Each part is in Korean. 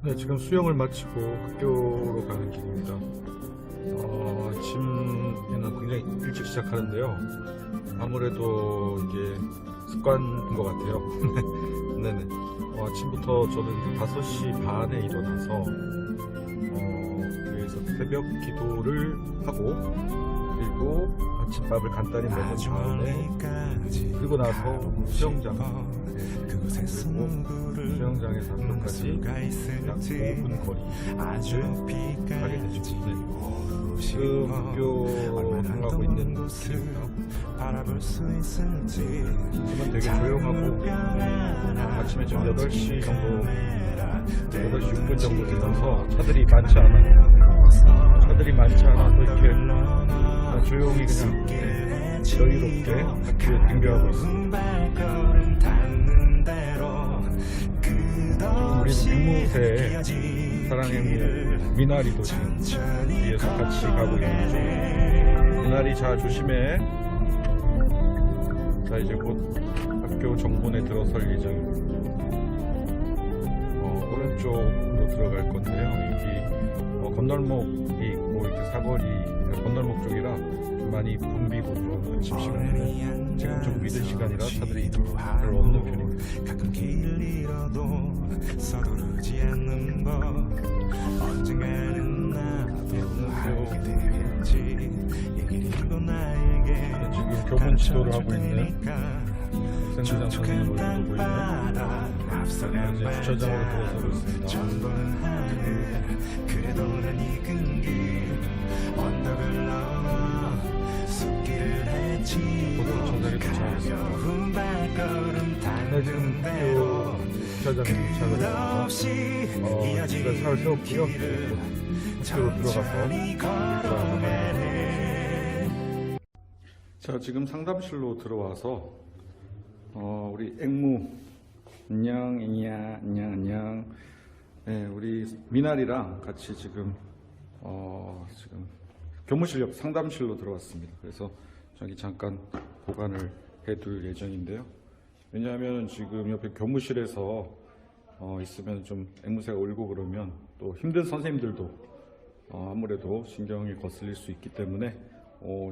네, 지금 수영을 마치고 학교로 가는 길입니다. 아침에는 굉장히 일찍 시작하는데요. 아무래도 이게 습관인 것 같아요. 네네. 아침부터 저는 5시 반에 일어나서 그래서 새벽 기도를 하고, 그리고 아침밥을 간단히 먹은 다음에, 그리고 나서 수영장, 그리고 수영장에서 학교까지 약 5분 거리를 가게 되죠. 네. 지금 학교 향하고 있는 길입니다. 지금은 되게 조용하고, 아침에 좀 8시 정도, 8시 6분 정도 되면서 차들이 많지 않아서 이렇게 조용히 그냥 여유롭게 학교에 등교하고 있습니다. 우리 앵무새, 사랑의 미나리도 지금 뒤에서 같이 가고 있는데, 미나리 자 조심해. 자, 이제 곧 학교 정문에 들어설 예정입니다. 오른쪽으로 들어갈 건데요. 여기 건널목이 있고 이렇게 사거리 건널목 쪽이라 좀 많이 붐비고 좀 아침 시간에는 지금 좀 늦은 시간이라 차들이 별로 없는 편입니다. 가끔 길을 잃어도 서두르지 않는 법 언젠가는 나도 알게 되겠지 이 길이고 나에게 지금 교문 지도를 하고 있는 학생부장 선생님 얼굴도 보이고요. 이제 주차장으로 들어서고 있습니다. 그래도 난 익은 길 언덕을 넘어 숲길을 헤치고 고등청장에 도착했습니다. 네, 지금 학교 주차장에 도착을 해서 집에 차를 세웠고요. 학교로 들어가서 일과를 자, 지금 상담실로 들어와서 우리 앵무 안녕. 네, 우리 미나리랑 같이 지금 교무실 옆 상담실로 들어왔습니다. 그래서 저기 잠깐 보관을 해둘 예정인데요. 왜냐하면 지금 옆에 교무실에서 있으면 좀 앵무새가 울고 그러면 또 힘든 선생님들도 아무래도 신경이 거슬릴 수 있기 때문에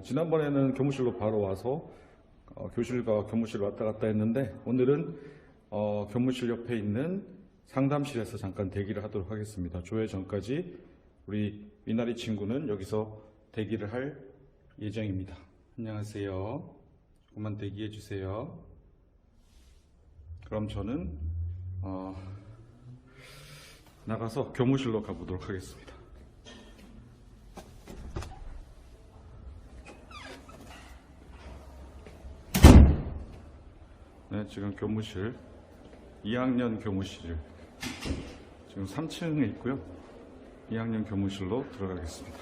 지난번에는 교무실로 바로 와서 교실과 교무실 왔다 갔다 했는데, 오늘은 교무실 옆에 있는 상담실에서 잠깐 대기를 하도록 하겠습니다. 조회 전까지 우리 미나리 친구는 여기서 대기를 할 예정입니다. 안녕하세요. 조금만 대기해 주세요. 그럼 저는 나가서 교무실로 가보도록 하겠습니다. 네, 지금 교무실 2학년 교무실 지금 3층에 있고요. 2학년 교무실로 들어가겠습니다.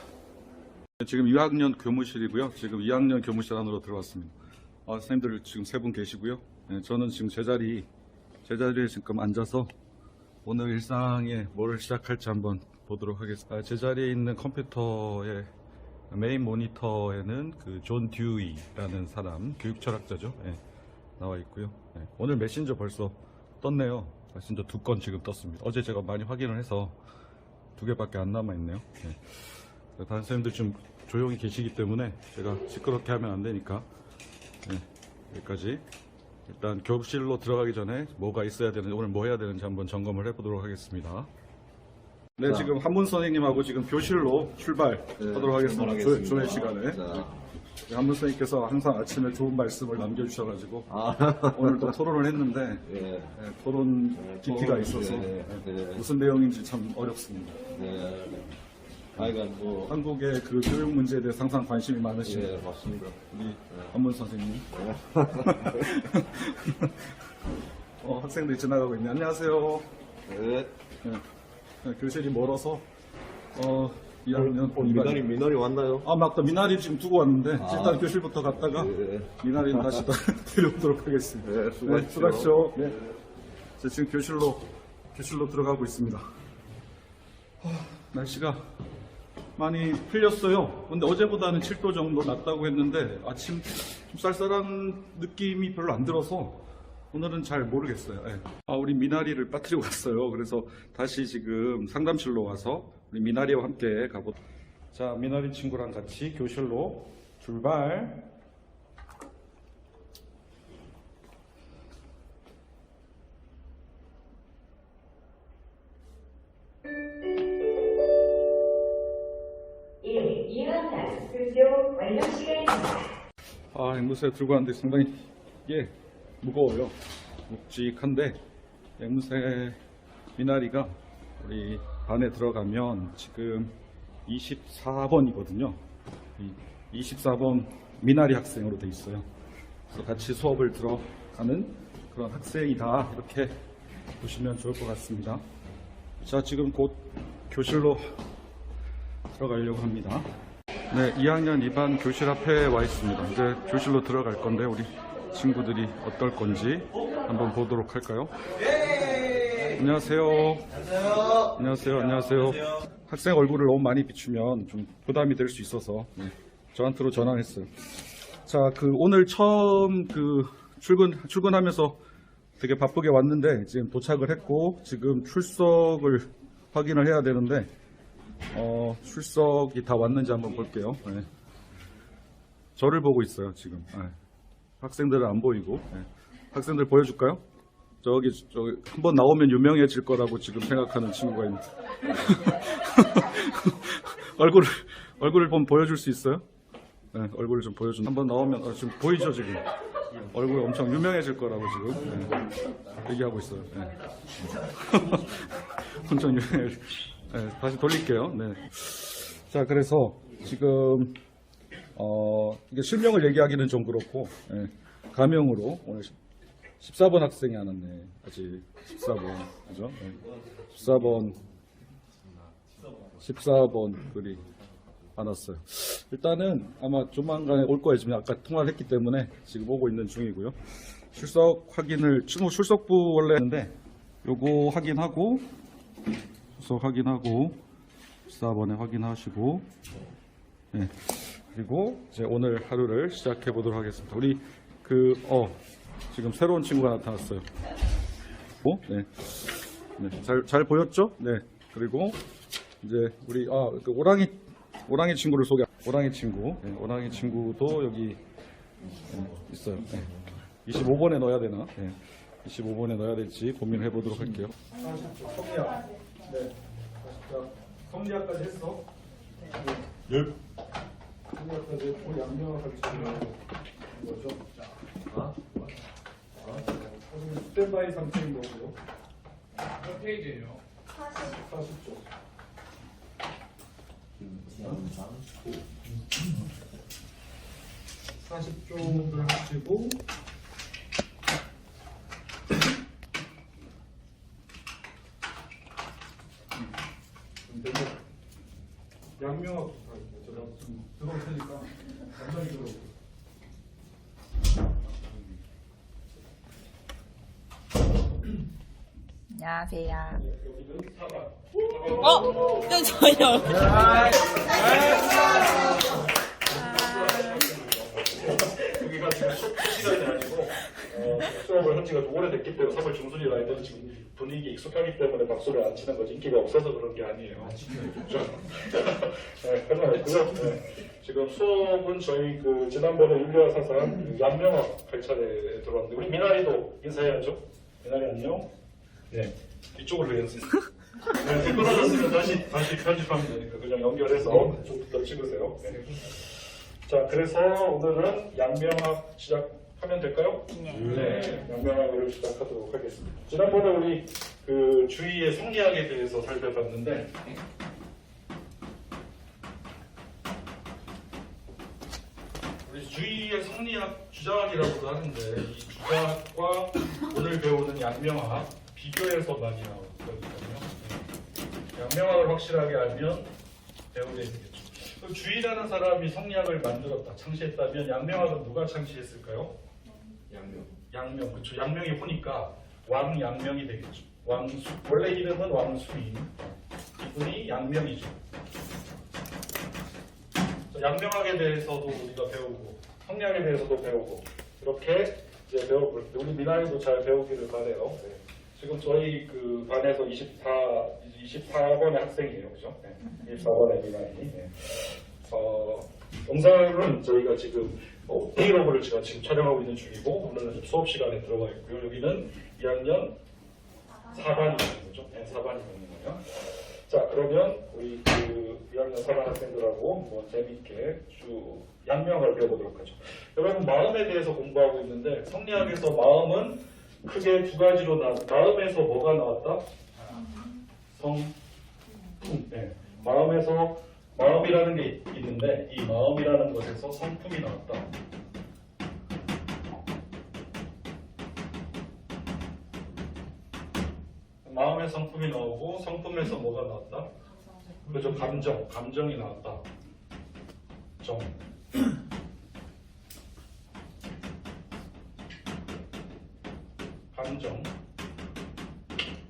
네, 지금 2학년 교무실이고요. 지금 2학년 교무실 안으로 들어왔습니다. 선생님들 지금 3분 계시고요. 네, 저는 지금 제자리에 지금 앉아서 오늘 일상에 뭘 시작할지 한번 보도록 하겠습니다. 제 자리에 있는 컴퓨터의 메인 모니터에는 그 존 듀이라는 사람, 교육철학자죠. 네, 나와 있고요. 네, 오늘 메신저 벌써 떴네요. 메신저 2건 지금 떴습니다. 어제 제가 많이 확인을 해서 2개밖에 안 남아있네요. 네. 다른 선생님들 좀 조용히 계시기 때문에 제가 시끄럽게 하면 안 되니까, 네, 여기까지. 일단 교실로 들어가기 전에 뭐가 있어야 되는지, 오늘 뭐 해야 되는지 한번 점검을 해보도록 하겠습니다. 네, 지금 한문 선생님하고 지금 교실로 출발하도록 하겠습니다. 조회 시간에. 한문 선생님께서 항상 아침에 좋은 말씀을 남겨주셔가지고 오늘도 토론을 했는데 토론 깊이가 있어서 무슨 내용인지 참 어렵습니다. 한국의 그 교육 문제에 대해서 항상 관심이 많으신 맞습니다. 우리 한문 선생님. 학생들이 지나가고 있네. 안녕하세요. 네. 교실이 멀어서 2학년 미나리 왔나요? 맞다. 미나리 지금 두고 왔는데 일단 교실부터 갔다가 미나리는 다시 데려오도록 하겠습니다. 네, 수고하십시오. 수고하십시오. 네. 지금 교실로 들어가고 있습니다. 날씨가 많이 풀렸어요. 근데 어제보다는 7도 정도 낮다고 했는데 아침 좀 쌀쌀한 느낌이 별로 안 들어서 오늘은 잘 모르겠어요. 예. 우리 미나리를 빠뜨리고 갔어요. 그래서 다시 지금 상담실로 와서 우리 미나리와 함께 가보. 자, 미나리 친구랑 같이 교실로 출발. 이학년 등교 완료 시간입니다. 앵무새 들고 왔는데 상당히 이게 무거워요. 묵직한데 앵무새 미나리가 우리 반에 들어가면 지금 24번이거든요. 24번 미나리 학생으로 돼 있어요. 그래서 같이 수업을 들어가는 그런 학생이다, 이렇게 보시면 좋을 것 같습니다. 자, 지금 곧 교실로 들어가려고 합니다. 네, 2학년 2반 교실 앞에 와 있습니다. 이제 교실로 들어갈 건데 우리 친구들이 어떨 건지 한번 보도록 할까요? 안녕하세요. 안녕하세요. 안녕하세요. 학생 얼굴을 너무 많이 비추면 좀 부담이 될 수 있어서 저한테로 전화했어요. 자, 오늘 처음 출근하면서 되게 바쁘게 왔는데 지금 도착을 했고 지금 출석을 확인을 해야 되는데 출석이 다 왔는지 한번 볼게요. 네. 저를 보고 있어요 지금. 학생들은 안 보이고. 학생들 보여줄까요? 저기 한번 나오면 유명해질 거라고 지금 생각하는 친구가 있는데 얼굴을 좀 보여줄 수 있어요? 네, 얼굴을 좀 보여준. 한번 나오면 지금 보이죠 지금? 얼굴 엄청 유명해질 거라고 지금 얘기하고 있어요. 네. 엄청 유명해. 네, 다시 돌릴게요. 네. 자, 그래서 지금 이게 실명을 얘기하기는 좀 그렇고 가명으로 오늘 14번 학생이 안 왔네. 아직 14번 그죠? 네. 14번 글이 안 왔어요. 일단은 아마 조만간에 올 거예요. 지금 아까 통화를 했기 때문에 지금 오고 있는 중이고요. 출석 확인을 친구 출석부 원래 했는데 요거 확인하고 출석 확인하고 14번에 확인하시고 네. 그리고 이제 오늘 하루를 시작해 보도록 하겠습니다. 우리 지금 새로운 친구가 나타났어요. 네. 네. 잘 보였죠? 네. 그리고 이제 우리 그 오랑이 친구를 소개. 오랑이 친구. 네. 오랑이 친구도 여기 있어요. 네. 25번에 넣어야 되나? 네. 25번에 넣어야 될지 고민을 해보도록 할게요. 성리학. 네. 성리학까지 했어? 네. 성리학까지 했고 양명을 가르치는 거죠. 스탠바이 상태인 거고요. 몇 페이지예요? 40쪽. 40쪽을 하시고 양명하고 제가 좀 들어올 테니까 간단히 들어오세요. 안녕하세요. 여기는 4반. 좀 저요. 여기가 지금 수업 시간이 아니고 수업을 한 지가 좀 오래됐기 때문에 3월 중순이라 애들은 지금 분위기에 익숙하기 때문에 박수를 안 치는 거지 인기가 없어서 그런 게 아니에요. 그렇죠? 네, 그렇고요. 네. 지금 수업은 저희 지난번에 인류와 사상 양명학 8차례에 들어왔는데 우리 미나리도 인사해야죠. 미나리 안녕. 네, 이쪽으로 연습. 네, 끊어졌으면 다시 편집하면 되니까 그냥 연결해서 좀더 찍으세요. 네. 자, 그래서 오늘은 양명학 시작하면 될까요? 네. 양명학을 시작하도록 하겠습니다. 지난번에 우리 주위의 성리학에 대해서 살펴봤는데 우리 주위의 성리학 주자학이라고도 하는데 이 주자학과 오늘 배우는 양명학 비교해서 많이 나오거든요. 양명학을 확실하게 알면 배우게 되겠죠. 주의라는 사람이 성리학을 만들었다, 창시했다면 양명학은 누가 창시했을까요? 양명, 그렇죠. 양명이 호니까 왕양명이 되겠죠. 왕수, 원래 이름은 왕수인, 이분이 양명이죠. 양명학에 대해서도 우리가 배우고 성리학에 대해서도 배우고 이렇게 이제 배워볼 때 우리 미나이도 잘 배우기를 바래요. 네. 지금 저희 그 반에서 24번의 학생이에요, 그죠? 네. 24번의 미나이. 네. 영상은 저희가 지금 브이로그를 제가 지금 촬영하고 있는 중이고 오늘은 수업 시간에 들어가 있고요. 여기는 2학년 4반이 있는 거죠. 네, 4반이 있는 거예요. 자, 그러면 우리 그 2학년 4반 학생들하고 뭐 재미있게 쭉 양명을 배워보도록 하죠. 여러분 마음에 대해서 공부하고 있는데 성리학에서 마음은 크게 두 가지로 마음에서 뭐가 나왔다? 성품. 네. 마음에서 마음이라는 게 있는데 이 마음이라는 것에서 성품이 나왔다. 마음의 성품이 나오고 성품에서 뭐가 나왔다? 그죠? 감정이 나왔다. 정. 감정.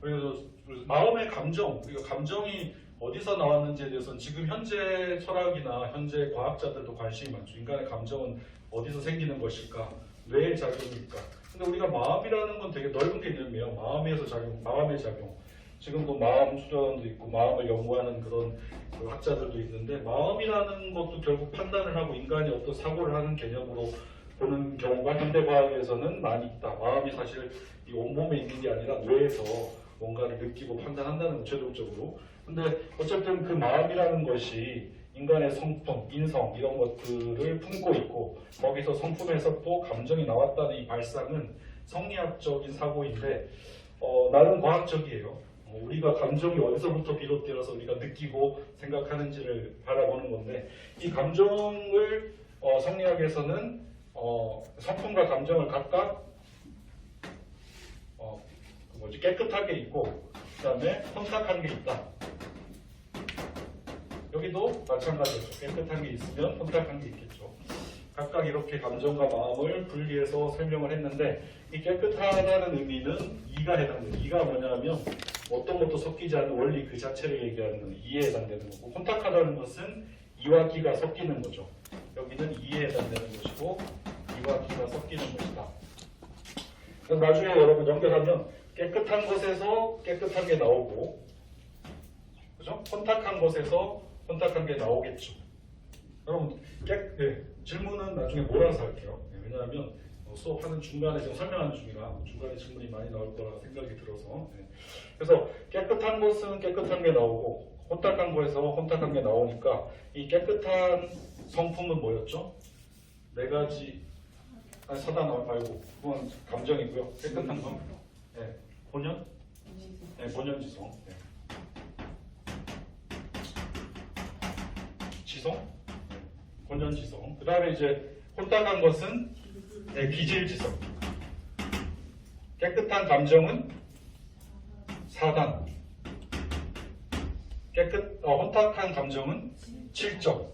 그래서 마음의 감정, 그러니까 감정이 어디서 나왔는지에 대해서는 지금 현재 철학이나 현재 과학자들도 관심이 많죠. 인간의 감정은 어디서 생기는 것일까? 뇌의 작용일까? 근데 우리가 마음이라는 건 되게 넓은 개념이에요. 마음에서 작용, 마음의 작용. 지금도 마음 수련도 있고 마음을 연구하는 그런 그 학자들도 있는데 마음이라는 것도 결국 판단을 하고 인간이 어떤 사고를 하는 개념으로 보는 경우가 현대 과학에서는 많이 있다. 마음이 사실 이 온몸에 있는 게 아니라 뇌에서 뭔가를 느끼고 판단한다는 거 최종적으로. 근데 어쨌든 그 마음이라는 것이 인간의 성품, 인성 이런 것들을 품고 있고 거기서 성품에서 또 감정이 나왔다는 이 발상은 성리학적인 사고인데 나름 과학적이에요. 우리가 감정이 어디서부터 비롯되어서 우리가 느끼고 생각하는지를 바라보는 건데 이 감정을 성리학에서는 성품과 감정을 각각 깨끗한 게 있고 그 다음에 혼탁한 게 있다. 여기도 마찬가지죠. 깨끗한 게 있으면 혼탁한 게 있겠죠. 각각 이렇게 감정과 마음을 분리해서 설명을 했는데 이 깨끗하다는 의미는 이가 해당돼요. 이가 뭐냐면 어떤 것도 섞이지 않는 원리 그 자체를 얘기하는 이에 해당되는 거고 혼탁하다는 것은 이와 기가 섞이는 거죠. 여기는 이에 해당되는 것이고 이와 기가 섞이는 것이다. 그래서 나중에 여러분 연결하면 깨끗한 것에서 깨끗한 게 나오고 그죠? 혼탁한 것에서 혼탁한 게 나오겠죠. 여러분 질문은 나중에 몰아서 할게요. 왜냐하면 수업하는 중간에 지금 설명하는 중이라 중간에 질문이 많이 나올 거라 생각이 들어서 그래서 깨끗한 것은 깨끗한 게 나오고 혼탁한 거에서 혼탁한 게 나오니까 이 깨끗한 성품은 뭐였죠? 네 가지 사단 말고 그건 감정이고요. 깨끗한 건 본연? 본연지성. 지성? 본연지성. 그 다음에 이제 혼탁한 것은 기질지성. 깨끗한 감정은 사단. 혼탁한 감정은 칠정.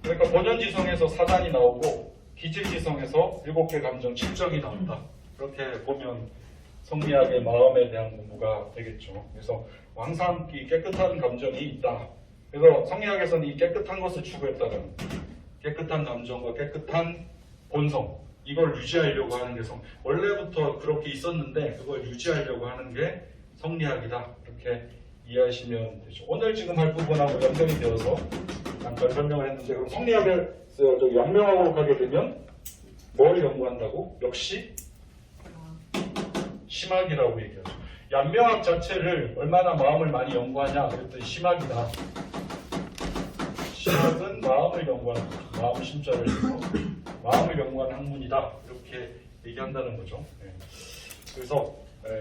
그러니까 본연지성에서 사단이 나오고 기질지성에서 7개 감정 7정이 나온다. 그렇게 보면 성리학의 마음에 대한 공부가 되겠죠. 그래서 항상 이 깨끗한 감정이 있다. 그래서 성리학에서는 이 깨끗한 것을 추구했다는 깨끗한 감정과 깨끗한 본성 이걸 유지하려고 하는 게 원래부터 그렇게 있었는데 그걸 유지하려고 하는 게 성리학이다. 이렇게 이해하시면 되죠. 오늘 지금 할 부분하고 연결이 되어서 잠깐 설명을 했는데 그럼 성리학에서 양명학으로 가게 되면 뭘 연구한다고? 역시 심학이라고 얘기하죠. 양명학 자체를 얼마나 마음을 많이 연구하냐 그랬더니 심학이다. 심학은 마음을 연구하는 거죠. 마음 심자를 해서 마음을 연구하는 학문이다. 이렇게 얘기한다는 거죠. 그래서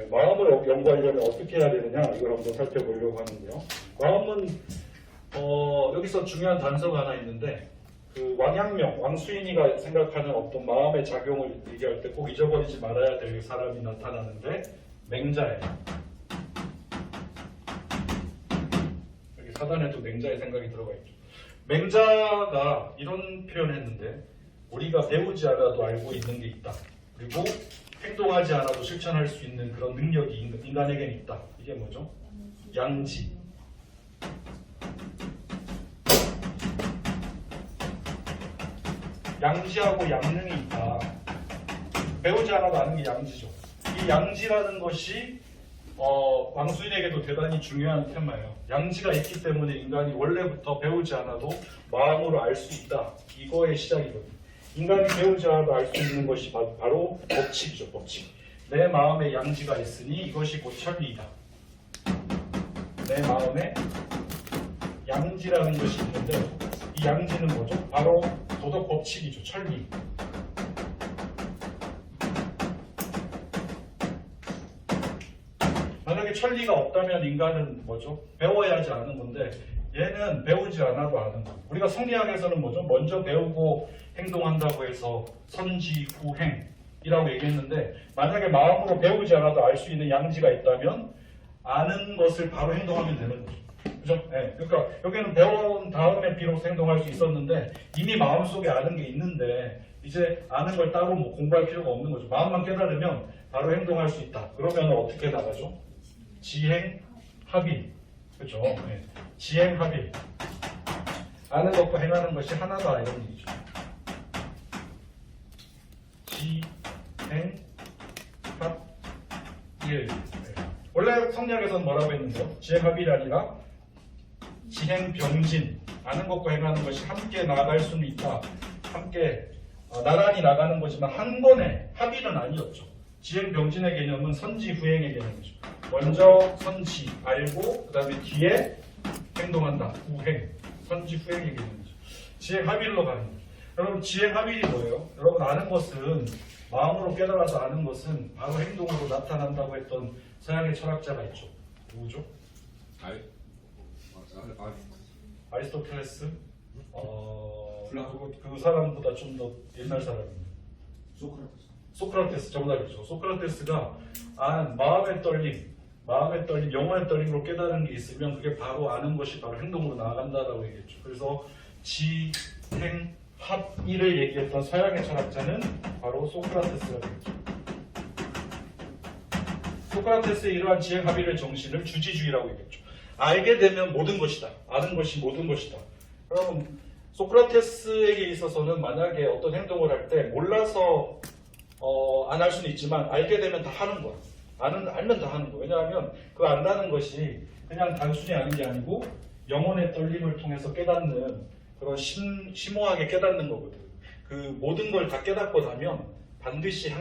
마음을 연구하려면 어떻게 해야 되느냐 이걸 한번 살펴보려고 하는데요. 마음은 여기서 중요한 단서가 하나 있는데 그 왕양명, 왕수인이가 생각하는 어떤 마음의 작용을 얘기할 때 꼭 잊어버리지 말아야 될 사람이 나타나는데 맹자예요. 여기 사단에도 맹자의 생각이 들어가 있죠. 맹자가 이런 표현을 했는데 우리가 배우지 않아도 알고 있는 게 있다. 그리고 행동하지 않아도 실천할 수 있는 그런 능력이 인간에게는 있다. 이게 뭐죠? 양지. 양지하고 양능이 있다. 배우지 않아도 아는 게 양지죠. 이 양지라는 것이 왕수인에게도 대단히 중요한 테마예요. 양지가 있기 때문에 인간이 원래부터 배우지 않아도 마음으로 알 수 있다. 이거의 시작이거든요. 인간이 배우지 않아도 알 수 있는 것이 바로 법칙이죠. 법칙. 내 마음에 양지가 있으니 이것이 곧 천리이다. 내 마음에 양지라는 것이 있는데 이 양지는 뭐죠? 바로 도덕 법칙이죠. 천리. 만약에 천리가 없다면 인간은 뭐죠? 배워야 하지 않은 건데 얘는 배우지 않아도 아는 거. 우리가 성리학에서는 뭐죠? 먼저 배우고 행동한다고 해서 선지후행이라고 얘기했는데 만약에 마음으로 배우지 않아도 알 수 있는 양지가 있다면 아는 것을 바로 행동하면 되는 거죠. 그죠? 네. 그러니까 여기는 배운 다음에 비로소 행동할 수 있었는데 이미 마음속에 아는 게 있는데 이제 아는 걸 따로 뭐 공부할 필요가 없는 거죠. 마음만 깨달으면 바로 행동할 수 있다. 그러면 어떻게 나가죠? 지행합의. 그죠? 네. 지행합의. 아는 것과 행하는 것이 하나다 이런 얘기죠. 지행합일. 원래 성리학에서는 뭐라고 했는데요? 지행합일이 아니라 지행병진. 아는 것과 행하는 것이 함께 나아갈 수는 있다. 함께 나란히 나가는 거지만 한 번에 합의는 아니었죠. 지행병진의 개념은 선지후행의 개념이죠. 먼저 선지 알고 그 다음에 뒤에 행동한다. 후행. 선지후행의 개념이죠. 지행합일로 가는 거죠. 여러분 지행합일이 뭐예요? 여러분 아는 것은 마음으로 깨달아서 아는 것은 바로 행동으로 나타난다고 했던 서양의 철학자가 있죠. 누구죠? 아리스토텔레스. 그 사람보다 좀 더 옛날 사람입니다. 소크라테스 정답이죠. 소크라테스가 마음의 떨림, 영혼의 떨림으로 깨달은 게 있으면 그게 바로 아는 것이 바로 행동으로 나아간다라고 얘기했죠. 그래서 지행합일을 얘기했던 서양의 철학자는 바로 소크라테스가 되겠죠. 소크라테스의 이러한 지행합일의 정신을 주지주의라고 얘기했죠. 알게 되면 모든 것이다. 아는 것이 모든 것이다. 그럼 소크라테스에게 있어서는 만약에 어떤 행동을 할 때 몰라서 안 할 수는 있지만 알게 되면 다 하는 거야. 알면 다 하는 거야. 왜냐하면 그 안다는 것이 그냥 단순히 아는 게 아니고 영혼의 떨림을 통해서 깨닫는 그런 심오하게 깨닫는 거거든. 그 모든 걸 다 깨닫고 나면 반드시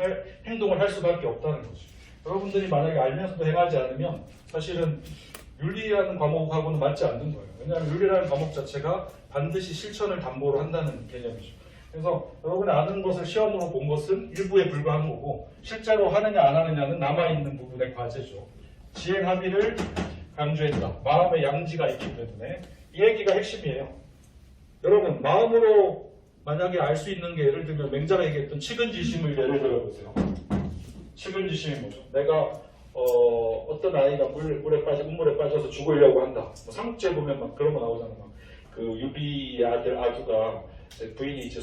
행동을 할 수밖에 없다는 거죠. 여러분들이 만약에 알면서도 행하지 않으면 사실은 윤리라는 과목하고는 맞지 않는 거예요. 왜냐하면 윤리라는 과목 자체가 반드시 실천을 담보로 한다는 개념이죠. 그래서 여러분이 아는 것을 시험으로 본 것은 일부에 불과한 거고 실제로 하느냐 안 하느냐는 남아있는 부분의 과제죠. 지행합의를 강조했다. 마음의 양지가 있기 때문에 이 얘기가 핵심이에요. 여러분 마음으로 만약에 알 수 있는 게 예를 들면 맹자가 얘기했던 측은지심을 예를 들어보세요. 측은지심이 뭐죠? 내가 어떤 아이가 우물에 빠져서 죽으려고 한다. 뭐 삼국지에 보면 막 그런 거 나오잖아. 막 그 유비의 아들 아두가 부인이 이제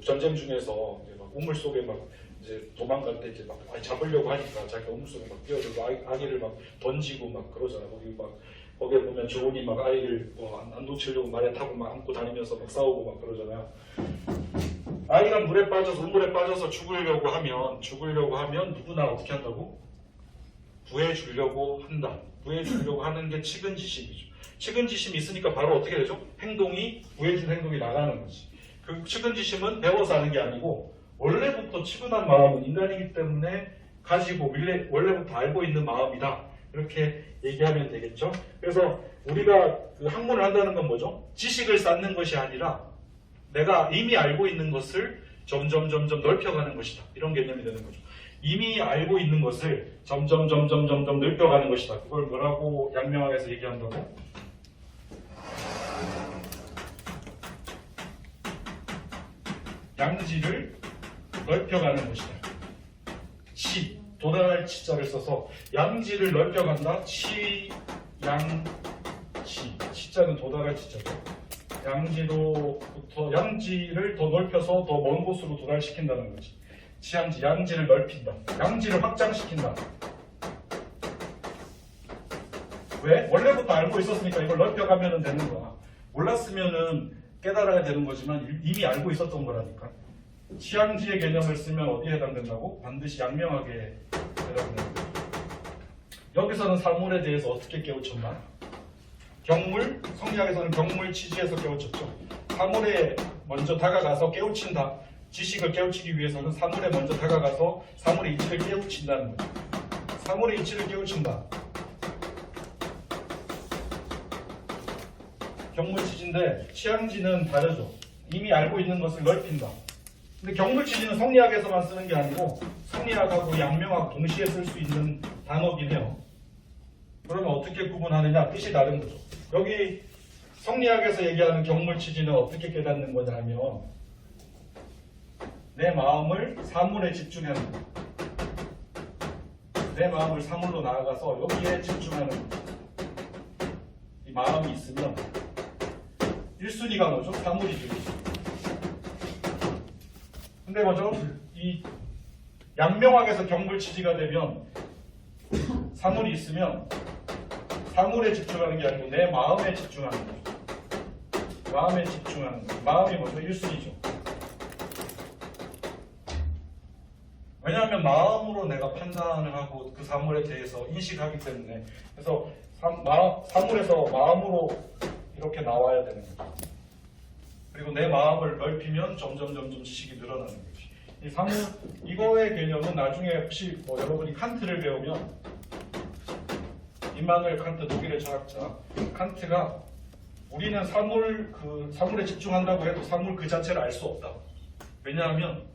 전쟁 중에서 이제 막 우물 속에 막 이제 도망갈 때 이제 막 잡으려고 하니까 자기가 우물 속에 막 뛰어들고 아기를 막 던지고 막 그러잖아. 거기에 보면 조은이 막 아이를 안 놓치려고 말에 타고 막 안고 다니면서 막 싸우고 막 그러잖아요. 아이가 우물에 빠져서 죽으려고 하면 누구나 어떻게 한다고? 구해주려고 한다. 구해주려고 하는 게 측은지심이죠. 측은지심이 있으니까 바로 어떻게 되죠? 구해준 행동이 나가는 거지. 그 측은지심은 배워서 하는 게 아니고 원래부터 측은한 마음은 인간이기 때문에 가지고 원래부터 알고 있는 마음이다. 이렇게 얘기하면 되겠죠. 그래서 우리가 그 학문을 한다는 건 뭐죠? 지식을 쌓는 것이 아니라 내가 이미 알고 있는 것을 점점 넓혀가는 것이다. 이런 개념이 되는 거죠. 이미 알고 있는 것을 점점 넓혀가는 것이다. 그걸 뭐라고 양명학에서 얘기한다고? 양지를 넓혀가는 것이다. 도달할 치자를 써서 양지를 넓혀간다. 치자는 도달할 치자죠. 양지를 더 넓혀서 더 먼 곳으로 도달시킨다는 거지. 양지를 넓힌다. 양지를 확장시킨다. 왜? 원래부터 알고 있었으니까 이걸 넓혀가면 되는 거야. 몰랐으면은 깨달아야 되는 거지만 이미 알고 있었던 거라니까. 치앙지의 개념을 쓰면 어디에 해당된다고? 반드시 양명하게 해당된다. 여기서는 사물에 대해서 어떻게 깨우쳤나? 경물, 성리학에서는 경물 취지에서 깨우쳤죠. 사물에 먼저 다가가서 깨우친다. 지식을 깨우치기 위해서는 사물에 먼저 다가가서 사물의 이치를 깨우친다는 거죠. 사물의 이치를 깨우친다. 경물 취지인데 치앙지는 다르죠. 이미 알고 있는 것을 넓힌다. 근데 경물 취지는 성리학에서만 쓰는 게 아니고 성리학하고 양명학 동시에 쓸 수 있는 단어긴 해요. 그러면 어떻게 구분하느냐? 뜻이 다른 거죠. 여기 성리학에서 얘기하는 경물 취지는 어떻게 깨닫는 거냐 하면 내 마음을 사물에 집중하는 거. 내 마음을 사물로 나아가서 여기에 집중하는 거. 이 마음이 있으면 1순위가 뭐죠? 사물이죠. 근데 뭐죠? 이 양명학에서 경물 취지가 되면 사물이 있으면 사물에 집중하는 게 아니고 내 마음에 집중하는 거죠. 마음에 집중하는 거. 마음이 뭐죠? 1순위죠. 왜냐하면 마음으로 내가 판단을 하고 그 사물에 대해서 인식하기 때문에 그래서 사물에서 마음으로 이렇게 나와야 되는 거죠. 그리고 내 마음을 넓히면 점점 지식이 늘어나는 거지. 이 사물 이거의 개념은 나중에 혹시 뭐 여러분이 칸트를 배우면 임마누엘 칸트 독일의 철학자 칸트가 우리는 사물에 집중한다고 해도 사물 그 자체를 알 수 없다. 왜냐하면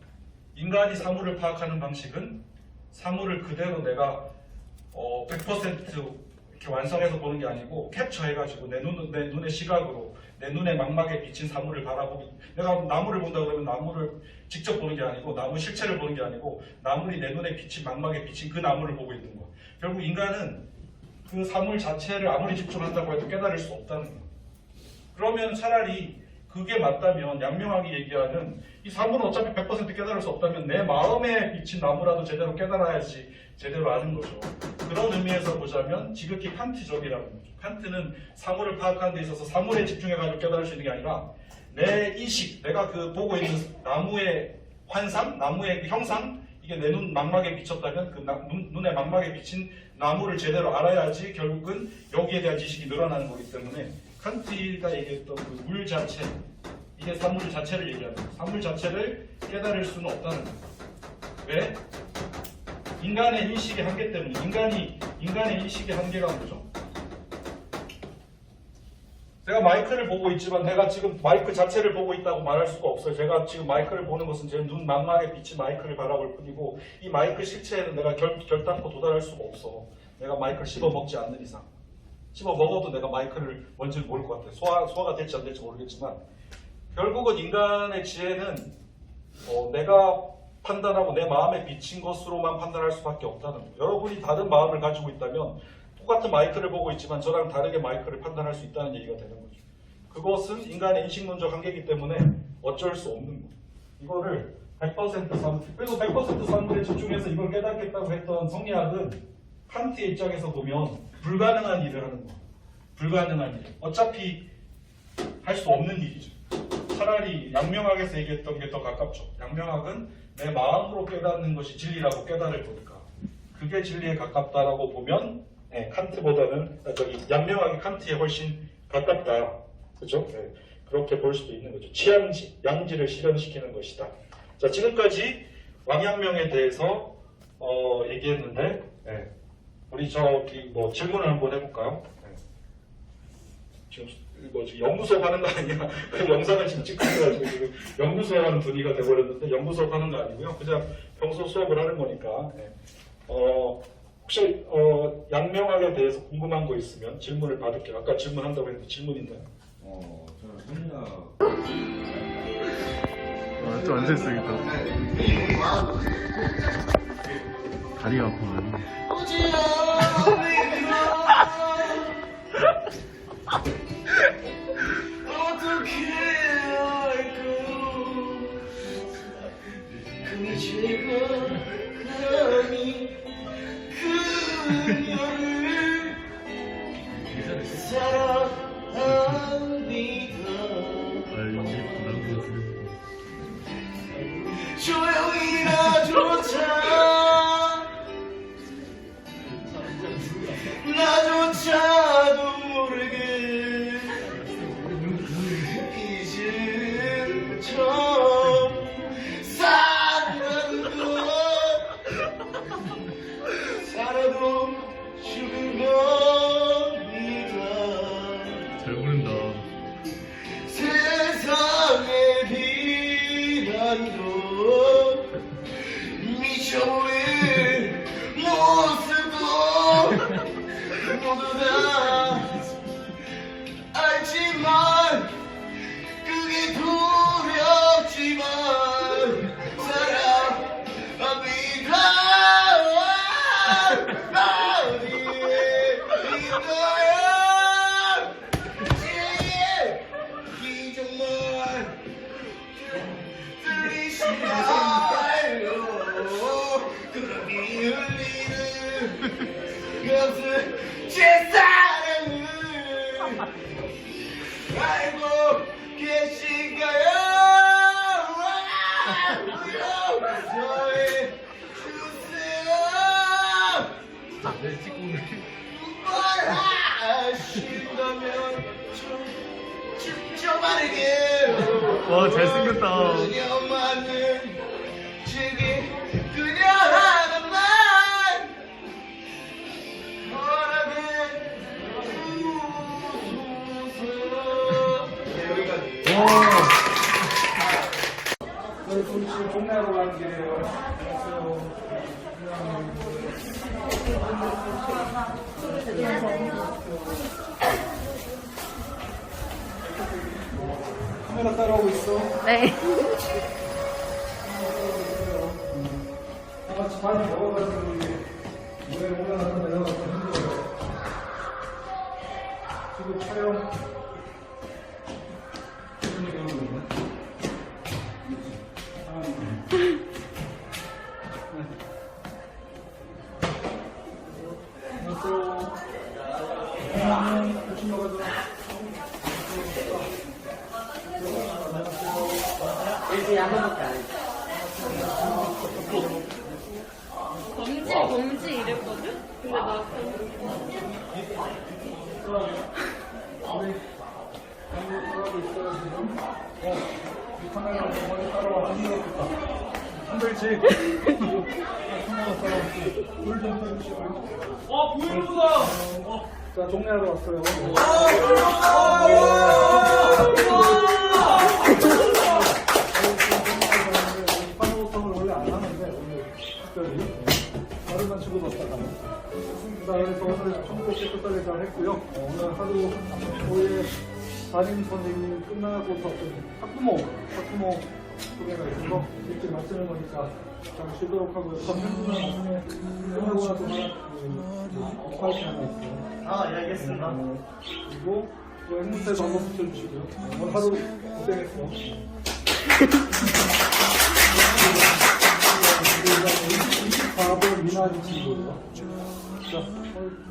인간이 사물을 파악하는 방식은 사물을 그대로 내가 100% 이렇게 완성해서 보는 게 아니고 캡처해가지고 내 눈의 시각으로 내 눈의 망막에 비친 사물을 바라보기. 내가 나무를 본다 그러면 나무를 직접 보는 게 아니고 나무 실체를 보는 게 아니고 나물이 내 눈에 비친 망막에 비친 그 나무를 보고 있는 거야. 결국 인간은 그 사물 자체를 아무리 집중한다고 해도 깨달을 수 없다는 거야. 그러면 차라리 그게 맞다면 양명학이 얘기하는 이 사물은 어차피 100% 깨달을 수 없다면 내 마음에 비친 나무라도 제대로 깨달아야지 제대로 아는 거죠. 그런 의미에서 보자면 지극히 칸트적이라는 거죠. 칸트는 사물을 파악하는 데 있어서 사물에 집중해가지고 깨달을 수 있는 게 아니라 내 인식, 내가 그 보고 있는 나무의 환상, 나무의 그 형상, 이게 내 눈 망막에 비쳤다면 그 눈의 망막에 비친 나무를 제대로 알아야지 결국은 여기에 대한 지식이 늘어나는 거기 때문에 칸트가 얘기했던 그 물 자체, 이게 사물 자체를 얘기하는 거예요. 사물 자체를 깨달을 수는 없다는 거예요. 왜? 인간의 인식의 한계 때문에. 인간의 인식의 한계가 뭐죠? 제가 마이크를 보고 있지만 내가 지금 마이크 자체를 보고 있다고 말할 수가 없어요. 제가 지금 마이크를 보는 것은 제 눈 망막에 비친 마이크를 바라볼 뿐이고 이 마이크 실체에는 내가 결단코 도달할 수가 없어. 내가 마이크를 씹어 먹지 않는 이상. 씹어 먹어도 내가 마이크를 뭔지 모를 것 같아요. 소화가 될지 안 될지 모르겠지만 결국은 인간의 지혜는 내가 판단하고 내 마음에 비친 것으로만 판단할 수밖에 없다는 거예요. 여러분이 다른 마음을 가지고 있다면 똑같은 마이크를 보고 있지만 저랑 다르게 마이크를 판단할 수 있다는 얘기가 되는 거죠. 그것은 인간의 인식론적 한계이기 때문에 어쩔 수 없는 거예요. 이거를 100% 사물, 그래서 100% 사물에 집중해서 이걸 깨닫겠다고 했던 성리학은 칸트의 입장에서 보면 불가능한 일을 하는 거예요. 불가능한 일. 어차피 할 수 없는 일이죠. 차라리 양명학에서 얘기했던 게 더 가깝죠. 양명학은 내 마음으로 깨닫는 것이 진리라고 깨달을 거니까 그게 진리에 가깝다라고 보면 칸트보다는 양명학이 칸트에 훨씬 가깝다. 그죠? 그렇게 볼 수도 있는 거죠. 치앙지, 양지를 실현시키는 것이다. 자, 지금까지 왕양명에 대해서 얘기했는데 우리 저기 질문을 한번 해볼까요? 지금 연구 수업 하는 거 아니야? 영상을 지금 찍고 있어가지고 지금 연구 수업 하는 분위기가 돼버렸는데 연구 수업 하는 거 아니고요. 그냥 평소 수업을 하는 거니까. 혹시 양명학에 대해서 궁금한 거 있으면 질문을 받을게요. 아까 질문한다고 했는데 질문 있나요? 저는 성리학. 또 앉아있어야겠다. 다리가 아프네. 어떻게 알고 그제가 감히 그녀를 사랑합니다. 모두 다 알지만 그게 두렵지만 사랑합니다. 어디에 있나요? 이 정말 들리시나요? 그러니 흘리는 것은 제 사랑을 알고 계신가요? 저의 주세요. 말하신다면 좀 빠르게. 와, 잘생겼다. 그녀만은 제게 그녀 하나만 허락해 주소서. 여기까지. 저희 지금 동네로 가는 길이에요. 카메라 따라오고 있어. 네. 같이 많이 먹어가지고 노래 올라가서 내려가서 힘들어요. 지금 촬영 범지 이랬거든? 근데 나 이 카메라 먼저 따라와. 한글씨. 카메라 따라왔지. 불좀 켜주시고요. 보이는구나. 자, 종례하러 왔어요. 환호성을 원래 안 하는데 오늘 특별히 하루만 치고뒀다가 그래서 오늘 청소 깨끗하게 잘 했고요. 오늘 하루 오후에 담임 선생님 끝나고서 학부모 소개가 있어서 일찍 마치는 거니까 잘 쉬도록 하고요. 선생님은 나중에 끝나고 나서 파이팅 하나 있어요. 아, 예, 알겠습니다. 그리고 또 앵무새 한번 붙여주시고요. 오늘 하루 고생했어. 24번 미나리 친구예요. 자,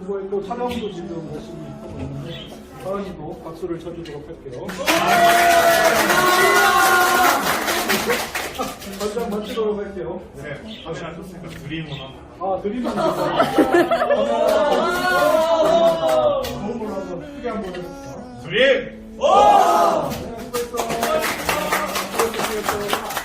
그거에 또 촬영도 지금 열심히 하고 있는데 사랑이도 박수를 쳐주도록 할게요. 한장 맞추도록 할게요. 네, 카메라 줬으니까 드림을 한번. 아, 드리면 좋은 걸로 한번 크게 한번 해볼게요. 드림! 네, 수고했어. 수고했어.